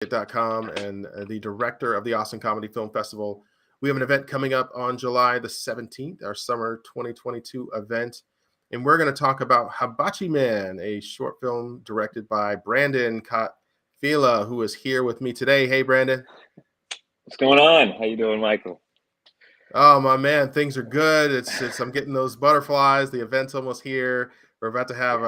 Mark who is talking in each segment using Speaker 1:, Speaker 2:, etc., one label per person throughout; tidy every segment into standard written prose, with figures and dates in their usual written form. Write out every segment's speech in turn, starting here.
Speaker 1: .com and the director of the Austin Comedy Film Festival. We have an event coming up on July the 17th, our summer 2022 event. And we're going to talk about Hibachi Man, a short film directed by Brandon Kotfila, who is here with me today. Hey, Brandon.
Speaker 2: What's going on? How you doing, Michael?
Speaker 1: Oh, my man, things are good. I'm getting those butterflies. The event's almost here. We're about to have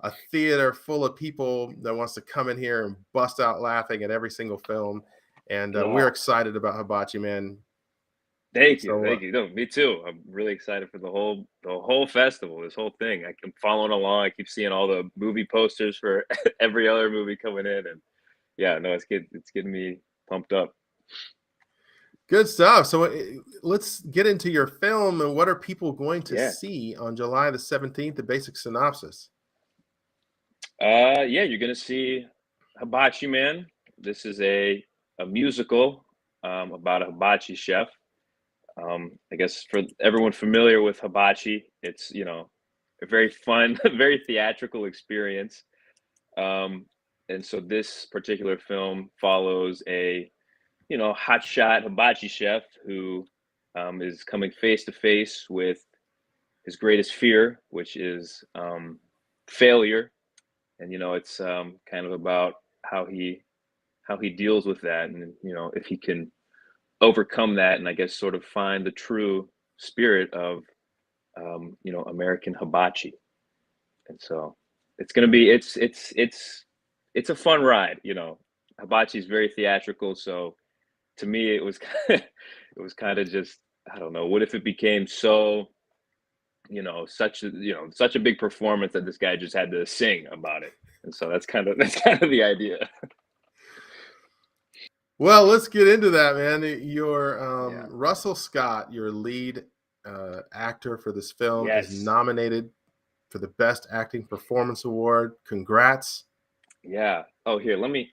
Speaker 1: a theater full of people that wants to come in here and bust out laughing at every single film. And we're excited about Hibachi Man.
Speaker 2: Thank you. No, me too. I'm really excited for the whole festival, this whole thing. I'm following along. I keep seeing all the movie posters for every other movie coming in, and yeah, no, it's getting me pumped up.
Speaker 1: Good stuff. So let's get into your film and what are people going to see on July the 17th, the basic synopsis.
Speaker 2: You're gonna see Hibachi Man. This is a musical about a hibachi chef. I guess for everyone familiar with hibachi, it's a very fun, very theatrical experience. And so this particular film follows a hotshot hibachi chef who is coming face to face with his greatest fear, which is failure. And it's kind of about how he deals with that, and if he can overcome that, and I guess sort of find the true spirit of American hibachi. And so it's gonna be it's a fun ride. Hibachi is very theatrical, so to me it was it was kind of just, I don't know, what if it became so such a big performance that this guy just had to sing about it. And so that's kind of the idea.
Speaker 1: Well, let's get into that, man. Your Russell Scott, your lead actor for this film, is nominated for the Best Acting Performance Award. Congrats.
Speaker 2: Yeah. Oh, here, let me,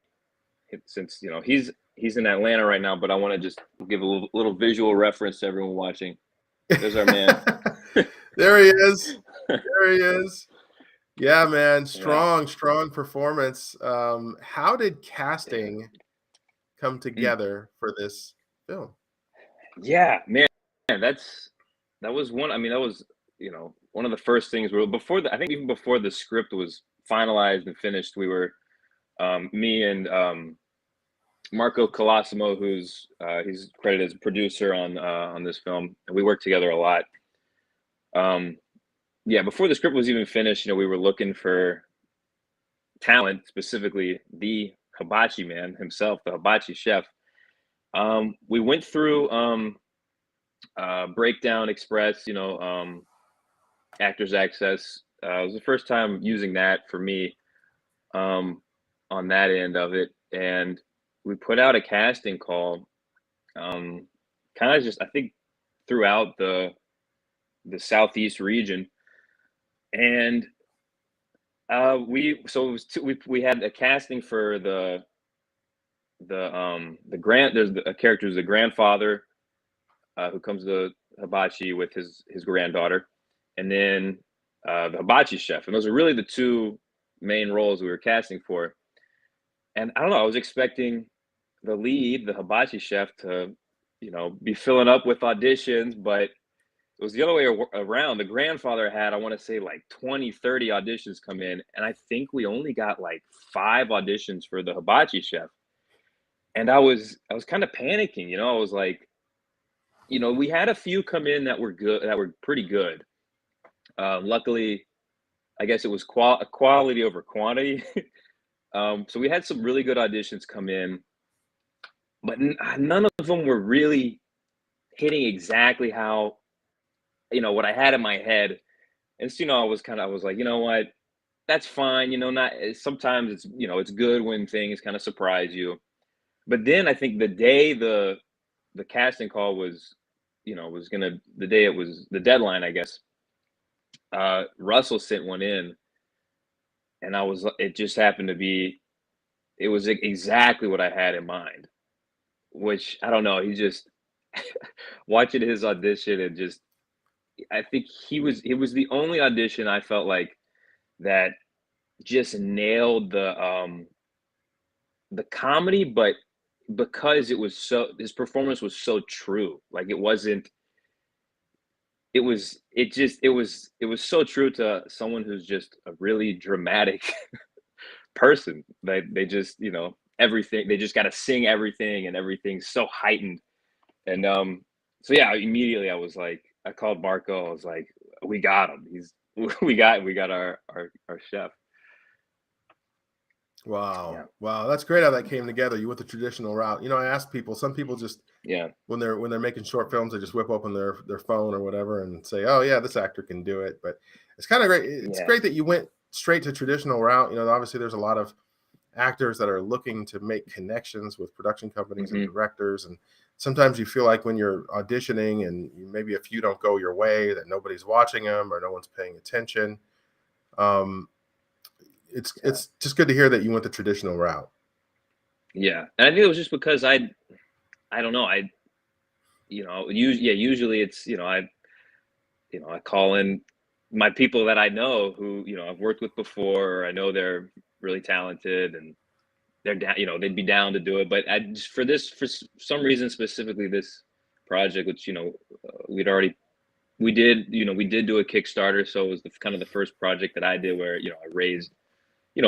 Speaker 2: since he's in Atlanta right now, but I want to just give a little visual reference to everyone watching. There's our man.
Speaker 1: There he is. There he is. Yeah, man. Strong performance. How did casting come together for this film?
Speaker 2: Yeah, man. That was one. I mean, that was one of the first things. I think even before the script was finalized and finished, we were me and Marco Colosimo, who's he's credited as a producer on this film, and we worked together a lot. Before the script was even finished, we were looking for talent, specifically the hibachi man himself, the hibachi chef. We went through Breakdown Express, Actors Access. It was the first time using that for me on that end of it. And we put out a casting call, kind of just, I think, throughout the Southeast region. And we had a casting for the there's a character who's the grandfather who comes to hibachi with his granddaughter, and then the hibachi chef. And those are really the two main roles we were casting for. And I don't know, I was expecting the lead, the hibachi chef, to be filling up with auditions, but it was the other way around. The grandfather had, I want to say, like 20, 30 auditions come in, and I think we only got like 5 auditions for the hibachi chef. And I was kind of panicking, I was like, we had a few come in that were good, that were pretty good. Luckily, I guess it was quality over quantity. So we had some really good auditions come in, but none of them were really hitting exactly how, what I had in my head. And so, I was like, you know what, that's fine. Not sometimes it's, it's good when things kind of surprise you. But then I think the day the casting call was, the day it was the deadline, I guess, Russell sent one in, and it just happened to be, it was exactly what I had in mind, which, I don't know, he just watching his audition, and just, I think it was the only audition I felt like that just nailed the comedy, but because his performance was so true. Like it wasn't. It was. It just. It was. It was so true to someone who's just a really dramatic person. They just everything. They just got to sing everything, and everything's so heightened. And so yeah, immediately I was like, I called Marco. I was like, we got him. He's we got our chef.
Speaker 1: Wow.
Speaker 2: Yeah.
Speaker 1: Wow. That's great how that came together. You went the traditional route. I asked people, some people just
Speaker 2: Yeah.
Speaker 1: when they're making short films, they just whip open their phone or whatever and say, "Oh yeah, this actor can do it." But it's kind of great. It's
Speaker 2: Yeah.
Speaker 1: great that you went straight to traditional route. Obviously there's a lot of actors that are looking to make connections with production companies and
Speaker 2: Hmm.
Speaker 1: directors, and sometimes you feel like when you're auditioning and maybe if you don't go your way that nobody's watching them or no one's paying attention. Um, it's
Speaker 2: Yeah.
Speaker 1: it's just good to hear that you went the traditional route.
Speaker 2: Yeah. And I think it was just because I don't know, usually it's, I call in my people that I know who, I've worked with before, or I know they're really talented and they're down, they'd be down to do it. But I just, for some reason, specifically this project, which, we did do a Kickstarter. So it was kind of the first project that I did where, I raised,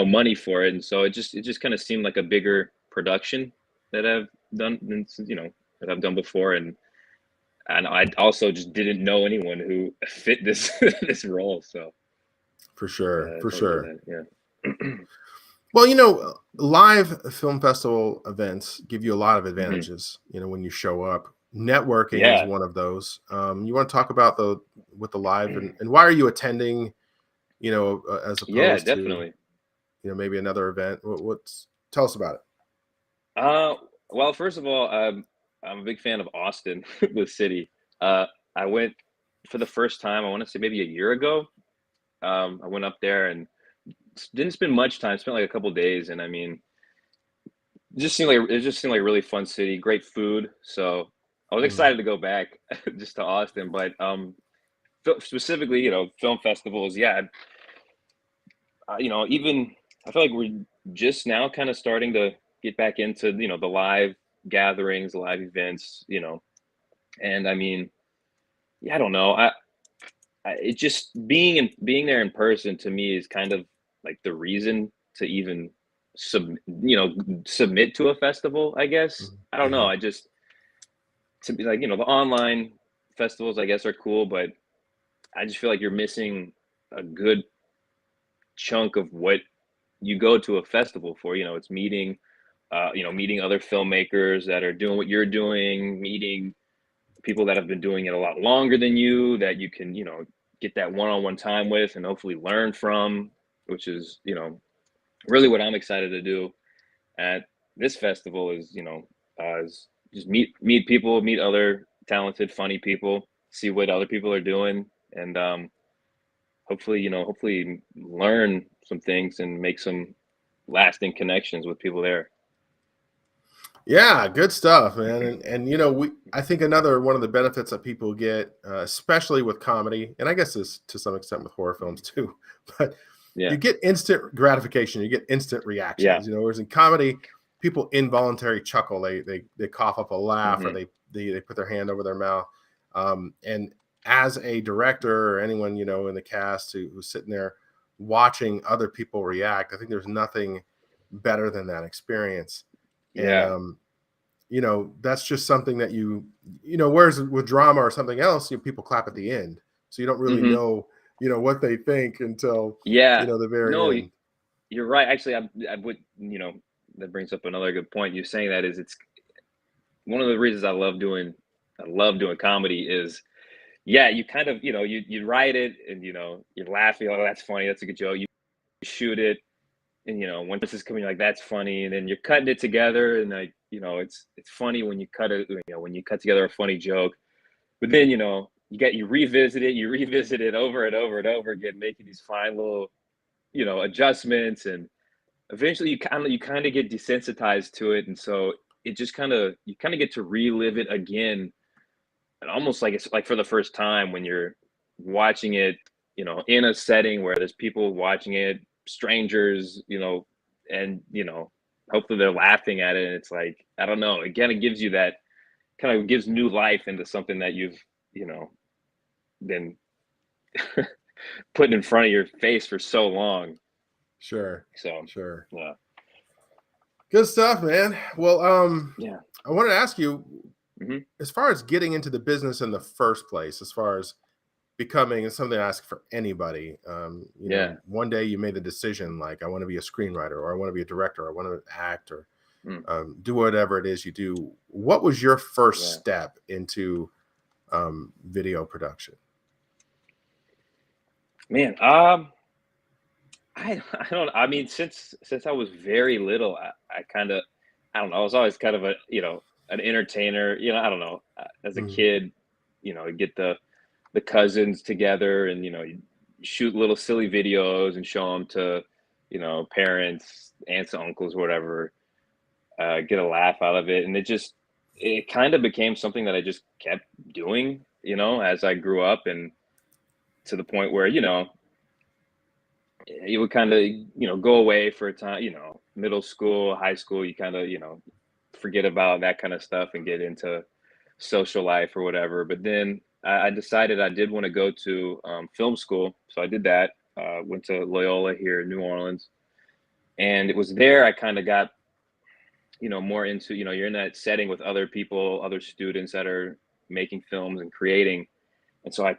Speaker 2: money for it. And so it just kind of seemed like a bigger production that I've done, that I've done before. And I also just didn't know anyone who fit this this role. So
Speaker 1: For sure,
Speaker 2: I
Speaker 1: for
Speaker 2: thought of
Speaker 1: sure.
Speaker 2: that. Yeah.
Speaker 1: Well, live film festival events give you a lot of
Speaker 2: Hmm.
Speaker 1: advantages. When you show up, networking is
Speaker 2: Yeah.
Speaker 1: one of those. You want to talk about with the live and why are you attending? As
Speaker 2: Yeah,
Speaker 1: opposed to
Speaker 2: definitely.
Speaker 1: maybe another event. What's Tell us about it.
Speaker 2: Uh, well, first of all, I'm a big fan of Austin, the city. I went for the first time. I want to say maybe a year ago. I went up there and didn't spend much time. Spent like a couple days, and I mean, it just seemed like a really fun city. Great food. So I was
Speaker 1: Mm.
Speaker 2: excited to go back just to Austin. But specifically, film festivals. Yeah, even I feel like we're just now kind of starting to get back into the live gatherings, live events. And I mean, yeah, I don't know. It just being there in person to me is kind of like the reason to even submit to a festival. I guess I don't know.
Speaker 1: Mm-hmm.
Speaker 2: I just to be like the online festivals, I guess, are cool, but I just feel like you're missing a good chunk of what you go to a festival for. It's meeting other filmmakers that are doing what you're doing, meeting people that have been doing it a lot longer than you, that you can, get that one-on-one time with and hopefully learn from, which is, really what I'm excited to do at this festival is just meet people, meet other talented, funny people, see what other people are doing, and hopefully learn some things and make some lasting connections with people there.
Speaker 1: Yeah, good stuff, man. And we I think another one of the benefits that people get, especially with comedy, and I guess this to some extent with horror films too, but
Speaker 2: Yeah.
Speaker 1: you get instant gratification. You get instant
Speaker 2: Yeah.
Speaker 1: reactions. Whereas in comedy, people involuntary chuckle. They cough up a laugh, or
Speaker 2: Hmm.
Speaker 1: they put their hand over their mouth. And as a director or anyone in the cast who's sitting there watching other people react, I think there's nothing better than that experience. And
Speaker 2: Yeah.
Speaker 1: that's just something that whereas with drama or something else, people clap at the end, so you don't really
Speaker 2: Hmm.
Speaker 1: know what they think until
Speaker 2: Yeah.
Speaker 1: the very
Speaker 2: No,
Speaker 1: end.
Speaker 2: you're right. Actually, I would, that brings up another good point. You saying that is it's one of the reasons I love doing comedy is, yeah, you kind of, you write it and, you're laughing. Oh, that's funny. That's a good joke. You shoot it. And, when this is coming, like, that's funny. And then you're cutting it together. And like, it's funny when you cut it, when you cut together a funny joke, but then, you revisit it over and over and over again, making these fine little, adjustments, and eventually you kind of get desensitized to it, and so it just you kind of get to relive it again, and almost like it's like for the first time when you're watching it, in a setting where there's people watching it, strangers, and hopefully they're laughing at it, and it's like, I don't know, it kind of gives you that, kind of gives new life into something that you've, you know, been putting in front of your face for so long.
Speaker 1: Sure.
Speaker 2: So
Speaker 1: Sure.
Speaker 2: yeah.
Speaker 1: Good stuff, man. Well,
Speaker 2: Yeah.
Speaker 1: I wanted to ask you,
Speaker 2: Hmm.
Speaker 1: as far as getting into the business in the first place, as far as becoming, and something I ask for anybody,
Speaker 2: Yeah.
Speaker 1: one day you made the decision, like, I want to be a screenwriter, or I want to be a director, or I want to act, or
Speaker 2: Mm.
Speaker 1: do whatever it is you do. What was your first
Speaker 2: Yeah.
Speaker 1: step into video production?
Speaker 2: Man, I don't, I mean, since I was very little, I kind of, I don't know, I was always kind of a, you know, an entertainer, you know, I don't know, as a
Speaker 1: Mhm.
Speaker 2: kid, you know, you get the cousins together, and, you know, you shoot little silly videos and show them to, you know, parents, aunts, uncles, whatever, get a laugh out of it. And it kind of became something that I just kept doing, you know, as I grew up, and to the point where, you know, you would kind of, you know, go away for a time, you know, middle school, high school, you kind of, you know, forget about that kind of stuff and get into social life or whatever. But then I decided I did want to go to film school, so I did that. Went to Loyola here in New Orleans, and it was there I kind of got, you know, more into, you know, you're in that setting with other people, other students that are making films and creating. And so I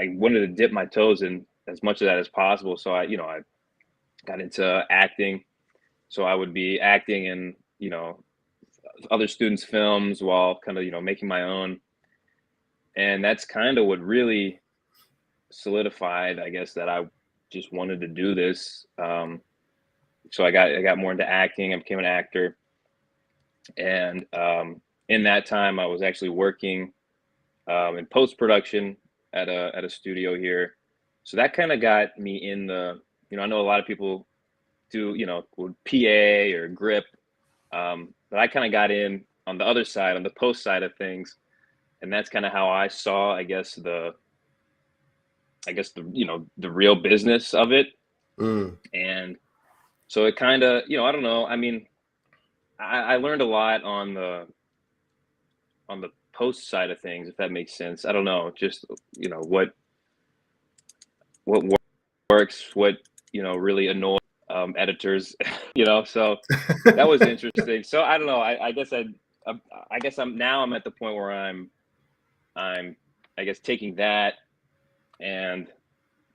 Speaker 2: wanted to dip my toes in as much of that as possible. So I got into acting. So I would be acting in, you know, other students' films while kind of, you know, making my own. And that's kind of what really solidified, I guess, that I just wanted to do this. So I got more into acting. I became an actor, and in that time, I was actually working in post production at a studio here. So that kind of got me in the, you know, I know a lot of people do, you know, with PA or grip, but I kind of got in on the other side, on the post side of things, and that's kind of how I saw, I guess the, you know, the real business of it.
Speaker 1: Mm.
Speaker 2: And so it kind of, you know, I don't know. I mean, I learned a lot on the post side of things, if that makes sense. I don't know, just, you know, what works, what, you know, really annoys editors, you know. So that was interesting. So I don't know. I guess I'm at the point where I'm I guess taking that and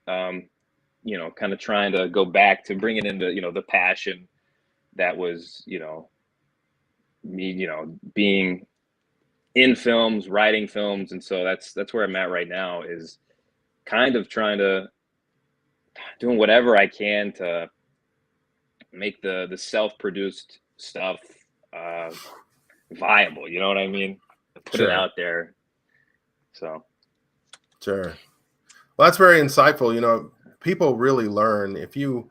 Speaker 2: um, you know, kind of trying to go back to bringing in the, you know, the passion that was, you know, me, you know, being in films, writing films. And so that's where I'm at right now, is kind of trying to doing whatever I can to make the self-produced stuff uh viable, you know what I mean? Put it
Speaker 1: Sure.
Speaker 2: out there. So
Speaker 1: Sure. Well, that's very insightful. People really learn if you.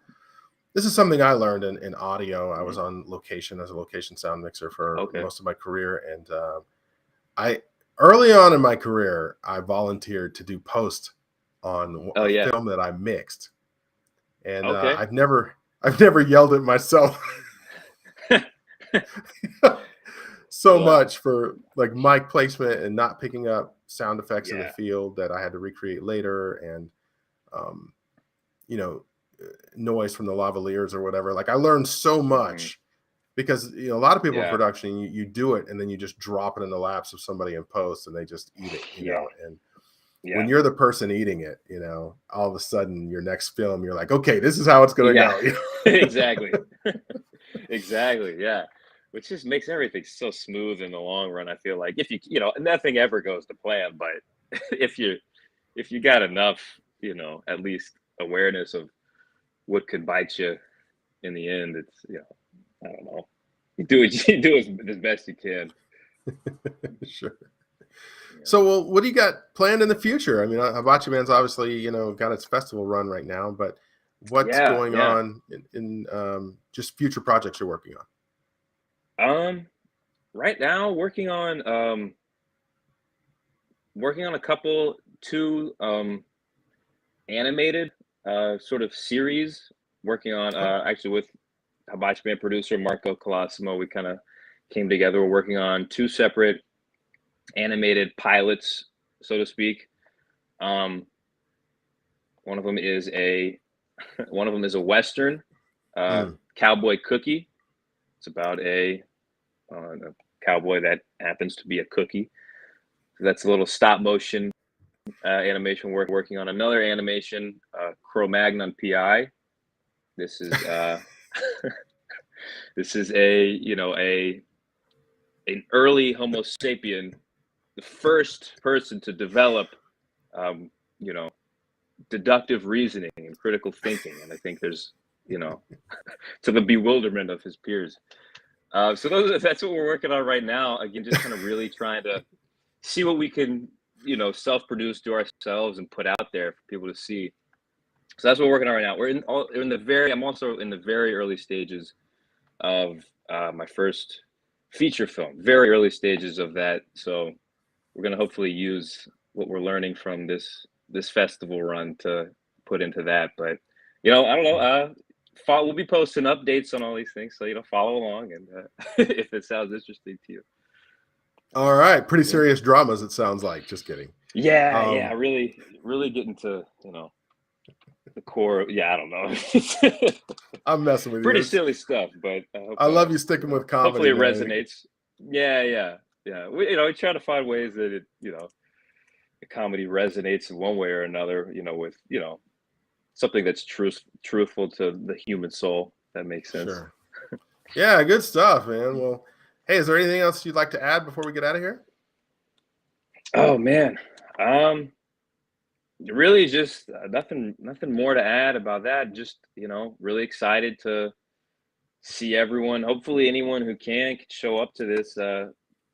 Speaker 1: This is something I learned in audio. I was
Speaker 2: mhm.
Speaker 1: on location as a location sound mixer for
Speaker 2: Okay.
Speaker 1: most of my career, and I early on in my career I volunteered to do post on
Speaker 2: Oh
Speaker 1: a
Speaker 2: yeah.
Speaker 1: film that I mixed, and
Speaker 2: Okay.
Speaker 1: I've never yelled at myself so
Speaker 2: Wow.
Speaker 1: much for like mic placement and not picking up sound effects in the
Speaker 2: Yeah.
Speaker 1: field that I had to recreate later, and um, you know, noise from the lavaliers or whatever. Like I learned so
Speaker 2: Hmm.
Speaker 1: much because a lot of people in
Speaker 2: Yeah.
Speaker 1: production, you do it and then you just drop it in the laps of somebody in post and they just eat it,
Speaker 2: Yeah.
Speaker 1: and when
Speaker 2: Yeah.
Speaker 1: you're the person eating it, all of a sudden your next film, you're like, okay, this is how it's gonna
Speaker 2: Yeah.
Speaker 1: go.
Speaker 2: Exactly. Exactly. Yeah. Which just makes everything so smooth in the long run. I feel like, if you know, nothing ever goes to plan, but if you if you got enough, you know, at least awareness of what could bite you in the end, it's, you know, I don't know. You do it. You do as best you can.
Speaker 1: Sure.
Speaker 2: Yeah.
Speaker 1: So, well, what do you got planned in the future? I mean, Hibachi Man's obviously, got its festival run right now, but what's
Speaker 2: Yeah.
Speaker 1: going
Speaker 2: Yeah.
Speaker 1: on in just future projects you're working on?
Speaker 2: Um. Right now, working on a couple, two animated sort of series. Working on
Speaker 1: Oh,
Speaker 2: actually with Hibachi Man producer Marco Colosimo, we kind of came together. We're working on 2 separate animated pilots, so to speak. One of them is a Western, Cowboy Cookie. It's about a cowboy that happens to be a cookie. So that's a little stop motion animation we're working on. Another animation, Cro-Magnon PI. This is this is an early Homo sapien, the first person to develop deductive reasoning and critical thinking. And I think there's to the bewilderment of his peers. So that's what we're working on right now. Again, just kind of really trying to see what we can, self-produce, do ourselves, and put out there for people to see. So that's what we're working on right now. I'm also in the very early stages of my first feature film. Very early stages of that. So we're gonna hopefully use what we're learning from this festival run to put into that. But I don't know. We'll be posting updates on all these things, so follow along, and if it sounds interesting to you.
Speaker 1: All right, pretty serious dramas, it sounds like. Just kidding.
Speaker 2: Yeah, really getting to the core. Yeah, I don't know.
Speaker 1: I'm messing with you.
Speaker 2: Pretty silly stuff, but
Speaker 1: I love you sticking with comedy.
Speaker 2: Hopefully, it resonates. Yeah. We try to find ways that the comedy resonates in one way or another. With something that's truthful to the human soul. That makes sense.
Speaker 1: Sure. Yeah, good stuff, man. Well, hey, is there anything else you'd like to add before we get out of here?
Speaker 2: Oh man, really just nothing more to add about that. Just really excited to see everyone. Hopefully, anyone who can show up to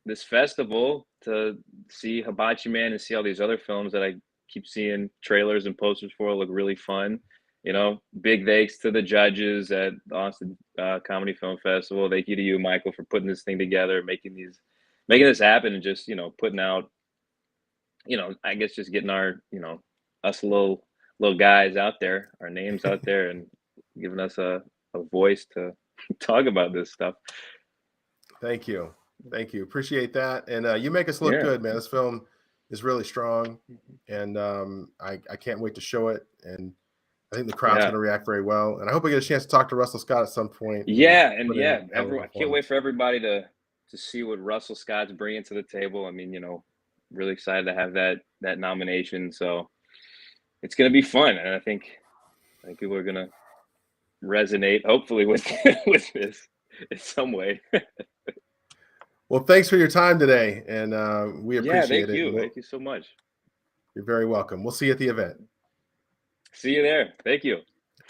Speaker 2: this festival to see Hibachi Man and see all these other films that I keep seeing trailers and posters for. Look really fun. Big thanks to the judges at the Austin Comedy Film Festival. Thank you to you, Michael, for putting this thing together, making this happen, and just putting out, I guess just getting our us little guys out there, our names out there, and giving us a voice to talk about this stuff.
Speaker 1: Thank you. Appreciate that. And you make us look good, man. This film is really strong, and I can't wait to show it. And I think the crowd's going to react very well. And I hope we get a chance to talk to Russell Scott at some point.
Speaker 2: Everyone, I can't wait for everybody to see what Russell Scott's bringing to the table. I mean, really excited to have that nomination. So it's going to be fun, and I think people are going to resonate, hopefully, with this in some way.
Speaker 1: Well, thanks for your time today, and we appreciate it.
Speaker 2: Thank you so much.
Speaker 1: You're very welcome. We'll see you at the event.
Speaker 2: See you there. Thank you.